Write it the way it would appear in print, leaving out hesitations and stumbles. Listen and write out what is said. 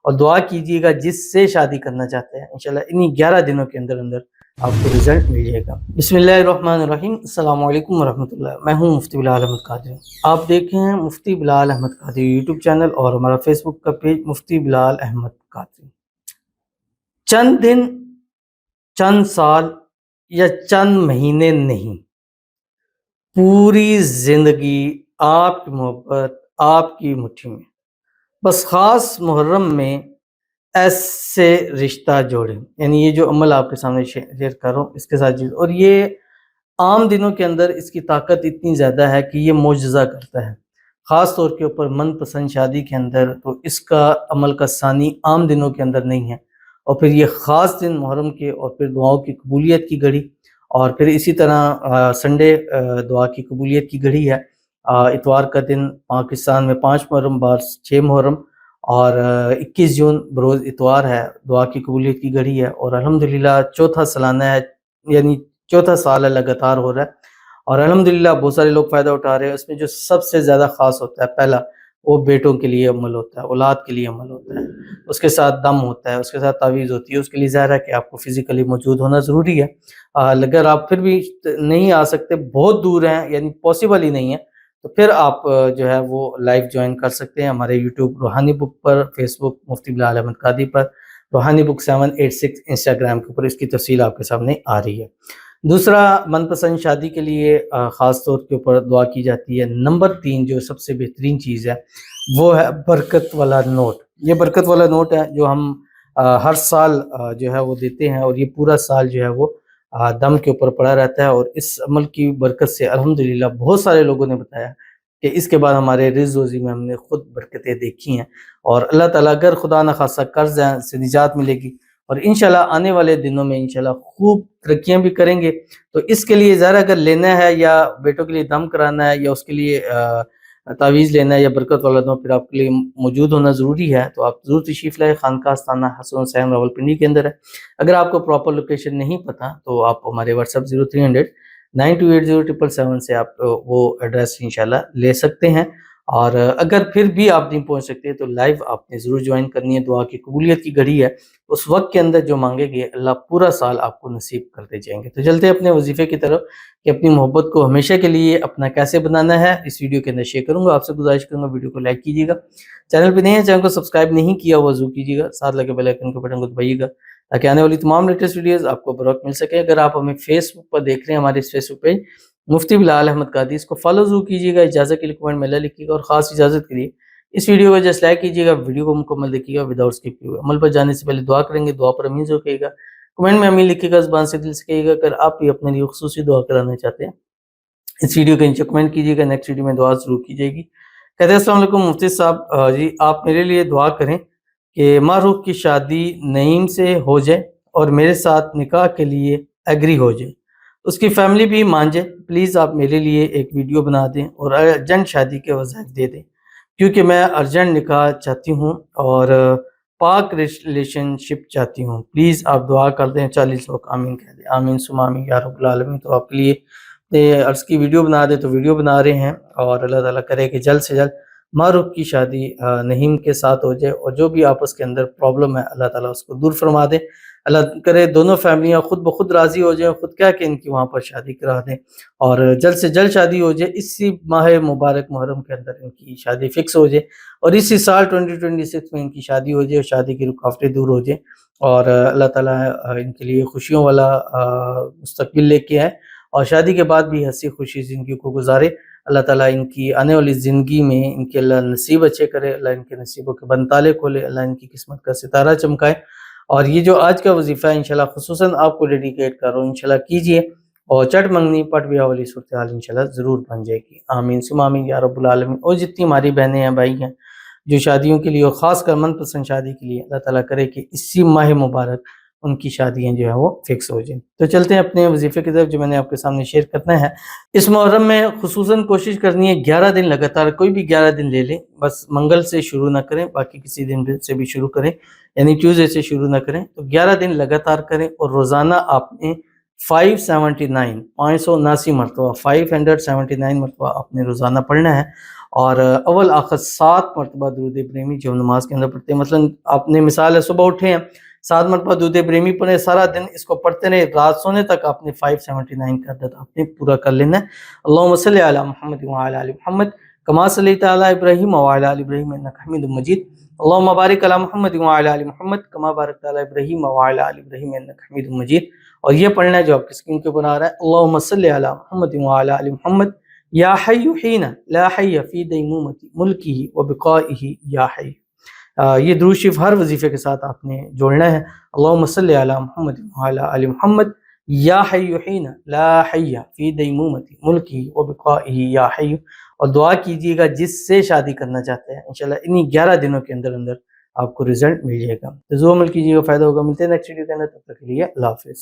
اور دعا کیجیے گا جس سے شادی کرنا چاہتے ہیں، انشاءاللہ انہی 11 دنوں کے اندر اندر آپ کو رزلٹ مل جائے گا۔ بسم اللہ الرحمن الرحیم۔ السلام علیکم ورحمۃ اللہ۔ میں ہوں مفتی بلال احمد قادری۔ آپ دیکھیں ہیں مفتی بلال احمد قادری یوٹیوب چینل اور ہمارا فیس بک کا پیج مفتی بلال احمد قادری۔ چند دن، چند سال یا چند مہینے نہیں، پوری زندگی آپ کی محبت آپ کی مٹھی میں۔ بس خاص محرم میں ایسے رشتہ جوڑیں، یعنی یہ جو عمل آپ کے سامنے شیئر کر رہا ہوں اس کے ساتھ اور یہ عام دنوں کے اندر اس کی طاقت اتنی زیادہ ہے کہ یہ معجزہ کرتا ہے، خاص طور کے اوپر من پسند شادی کے اندر تو اس کا عمل کا ثانی عام دنوں کے اندر نہیں ہے۔ اور پھر یہ خاص دن محرم کے اور پھر دعاؤں کی قبولیت کی گھڑی، اور پھر اسی طرح سنڈے دعا کی قبولیت کی گھڑی ہے، اتوار کا دن پاکستان میں 5 محرم بار 6 محرم اور 21 جون بروز اتوار ہے، دعا کی قبولیت کی گھڑی ہے، اور الحمدللہ چوتھا سالانہ ہے، یعنی چوتھا سال ہے لگاتار ہو رہا ہے، اور الحمدللہ بہت سارے لوگ فائدہ اٹھا رہے ہیں۔ اس میں جو سب سے زیادہ خاص ہوتا ہے پہلا، وہ بیٹوں کے لیے عمل ہوتا ہے، اولاد کے لیے عمل ہوتا ہے، اس کے ساتھ دم ہوتا ہے، اس کے ساتھ تعویذ ہوتی ہے۔ اس کے لیے ظاہر ہے کہ آپ کو فزیکلی موجود ہونا ضروری ہے۔ اگر آپ پھر بھی نہیں آ سکتے، بہت دور ہیں، یعنی پاسبل ہی نہیں ہے، تو پھر آپ جو ہے وہ لائیو جوائن کر سکتے ہیں ہمارے یوٹیوب روحانی بک پر، فیس بک مفتی بلال احمد قادری پر، روحانی بک 786 انسٹاگرام کے اوپر اس کی تفصیل آپ کے سامنے آ رہی ہے۔ دوسرا، من پسند شادی کے لیے خاص طور کے اوپر دعا کی جاتی ہے۔ نمبر 3 جو سب سے بہترین چیز ہے وہ ہے برکت والا نوٹ۔ یہ برکت والا نوٹ ہے جو ہم ہر سال جو ہے وہ دیتے ہیں، اور یہ پورا سال جو ہے وہ دم کے اوپر پڑا رہتا ہے، اور اس عمل کی برکت سے الحمدللہ بہت سارے لوگوں نے بتایا کہ اس کے بعد ہمارے رزق روزی میں ہم نے خود برکتیں دیکھی ہیں، اور اللہ تعالیٰ اگر خدا نخواستہ قرض سے نجات ملے گی، اور انشاءاللہ آنے والے دنوں میں انشاءاللہ خوب ترقیاں بھی کریں گے۔ تو اس کے لیے ظاہر اگر لینا ہے یا بیٹوں کے لیے دم کرانا ہے یا اس کے لیے تعویذ لینا ہے یا برکت والا دم پھر آپ کے لیے موجود ہونا ضروری ہے، تو آپ ضرور تشریف لائیں۔ خانقاہ آستانہ حسن حسین راولپنڈی کے اندر ہے۔ اگر آپ کو پراپر لوکیشن نہیں پتہ تو آپ ہمارے واٹس ایپ 0300928077 سے آپ وہ ایڈریس انشاءاللہ لے سکتے ہیں، اور اگر پھر بھی آپ نہیں پہنچ سکتے تو لائیو آپ نے ضرور جوائن کرنی ہے۔ دعا کی قبولیت کی گھڑی ہے، اس وقت کے اندر جو مانگے گے اللہ پورا سال آپ کو نصیب کرتے جائیں گے۔ تو چلتے ہیں اپنے وظیفے کی طرف کہ اپنی محبت کو ہمیشہ کے لیے اپنا کیسے بنانا ہے، اس ویڈیو کے اندر شیئر کروں گا۔ آپ سے گزارش کروں گا ویڈیو کو لائک کیجیے گا، چینل پہ نہیں ہے چینل کو سبسکرائب نہیں کیا ہوا ضرور کیجیے گا، ساتھ لگے بیل آئیکن کے بٹن کو دبائیے گا تاکہ آنے والی تمام لیٹسٹ ویڈیوز آپ کو بروقت مل سکے۔ اگر آپ ہمیں فیس بک پر دیکھ رہے ہیں، ہمارے اس فیس بک پیج مفتی بلال احمد قادری، اس کو فالو ضرور کیجیے گا، اجازت کے لیے کمنٹ میں لکھیے گا، اور خاص اجازت کے لیے اس ویڈیو کو جسٹ لائک کیجیے گا، ویڈیو کو مکمل دیکھیے گا وداؤٹ اسکپ کیے ہوئے۔ عمل پر جانے سے پہلے دعا کریں گے، دعا پر امین ضرور کہیے گا، کمنٹ میں امین لکھیے گا، زبان سے دل سے کہیے گا۔ اگر آپ بھی اپنے لیے خصوصی دعا کرانا چاہتے ہیں اس ویڈیو کے نیچے کمنٹ کیجیے گا، نیکسٹ ویڈیو میں دعا ضرور کی جائے گی۔ کہتے ہیں السلام علیکم مفتی صاحب جی، آپ میرے لیے دعا کریں کہ معروف کی شادی نعیم سے ہو جائے اور میرے ساتھ نکاح کے لیے ایگری ہو جائے، اس کی فیملی بھی مان جائے۔ پلیز آپ میرے لیے ایک ویڈیو بنا دیں اور ارجنٹ شادی کے وظائف دے دیں، کیونکہ میں ارجنٹ نکاح چاہتی ہوں اور پاک ریلیشن شپ چاہتی ہوں۔ پلیز آپ دعا کر دیں۔ 40 لوگ آمین کہہ دیں۔ آمین ثم آمین یا رب العالمین۔ تو آپ کے لیے عرض کی ویڈیو بنا دیں تو ویڈیو بنا رہے ہیں، اور اللہ تعالیٰ کرے کہ جلد سے جلد معروف کی شادی نعیم کے ساتھ ہو جائے، اور جو بھی آپس کے اندر پرابلم ہے اللہ تعالیٰ اس کو دور فرما دے۔ اللہ کرے دونوں فیملیاں خود بخود راضی ہو جائیں، خود کیا کہ ان کی وہاں پر شادی کرا دیں، اور جلد سے جلد شادی ہو جائے۔ اسی ماہ مبارک محرم کے اندر ان کی شادی فکس ہو جائے، اور اسی سال 2026 میں ان کی شادی ہو جائے، اور شادی کی رکاوٹیں دور ہو جائیں، اور اللہ تعالیٰ ان کے لیے خوشیوں والا مستقبل لے کے آئے، اور شادی کے بعد بھی ہنسی خوشی زندگی کو گزارے۔ اللہ تعالیٰ ان کی آنے والی زندگی میں ان کے اللہ نصیب اچھے کرے، اللہ ان کے نصیبوں کے بند تالے کھولے، اللہ ان کی قسمت کا ستارہ چمکائے۔ اور یہ جو آج کا وظیفہ ہے انشاءاللہ خصوصاً آپ کو ڈیڈیکیٹ کر رہا ہوں، انشاءاللہ کیجئے، اور چٹ منگنی پٹ بیاہ والی صورتحال انشاءاللہ ضرور بن جائے گی۔ آمین ثم آمین یا رب العالمین۔ اور جتنی ہماری بہنیں ہیں بھائی ہیں جو شادیوں کے لیے اور خاص کر من پسند شادی کے لیے، اللہ تعالیٰ کرے کہ اسی ماہ مبارک ان کی شادیاں جو ہیں وہ فکس ہو جائیں۔ تو چلتے ہیں اپنے وظیفے کی طرف جو میں نے آپ کے سامنے شیئر کرنا ہے۔ اس محرم میں خصوصاً کوشش کرنی ہے 11 دن لگاتار، کوئی بھی 11 دن لے لیں، بس منگل سے شروع نہ کریں، باقی کسی دن سے بھی شروع کریں، یعنی ٹیوزڈے سے شروع نہ کریں، تو 11 دن لگاتار کریں، اور روزانہ آپ نے 579 مرتبہ 579 مرتبہ آپ نے روزانہ پڑھنا ہے، اور اول آخر 7 مرتبہ درود ابراہیمی جو ہم نماز کے اندر پڑھتے ہیں، مثلا آپ نے مثال ہے صبح اٹھے ہیں 7 مرتبہ درود ابراہیمی پڑھیں، سارا دن اس کو پڑھتے رہے، رات سونے تک آپ نے 579 کا عدد آپ نے پورا کر لینا ہے۔ اللہم صلی علی محمد وعلی آل محمد کما صلیت علی ابراہیم وعلی آل ابراہیم انک حمید مجید، اللہم بارک علی محمد وعلی آل محمد کما بارکت علی ابراہیم وعلی آل ابراہیم انک حمید مجید۔ اور یہ پڑھنا ہے جو آپ کی اسکرین کے اوپر آ رہا ہے، اللہم صلی علی محمد وعلی آل محمد یا حی حین لا حی فی دیمومۃ ملکہ وبقائہ یا حی۔ یہ درود شریف ہر وظیفے کے ساتھ آپ نے جوڑنا ہے، اللہم صلی علی محمد وعلی آل محمد یا حی حین لا حی فی دیمومۃ ملکہ وبقائہ یا حی۔ اور دعا کیجیے گا جس سے شادی کرنا چاہتے ہیں، انشاءاللہ انہی 11 دنوں کے اندر آپ کو رزلٹ مل جائے گا۔ تو عمل کیجیے گا، فائدہ ہوگا۔ ملتے ہیں نیکسٹ ویڈیو کے اندر، تب تک کے لیے اللہ حافظ۔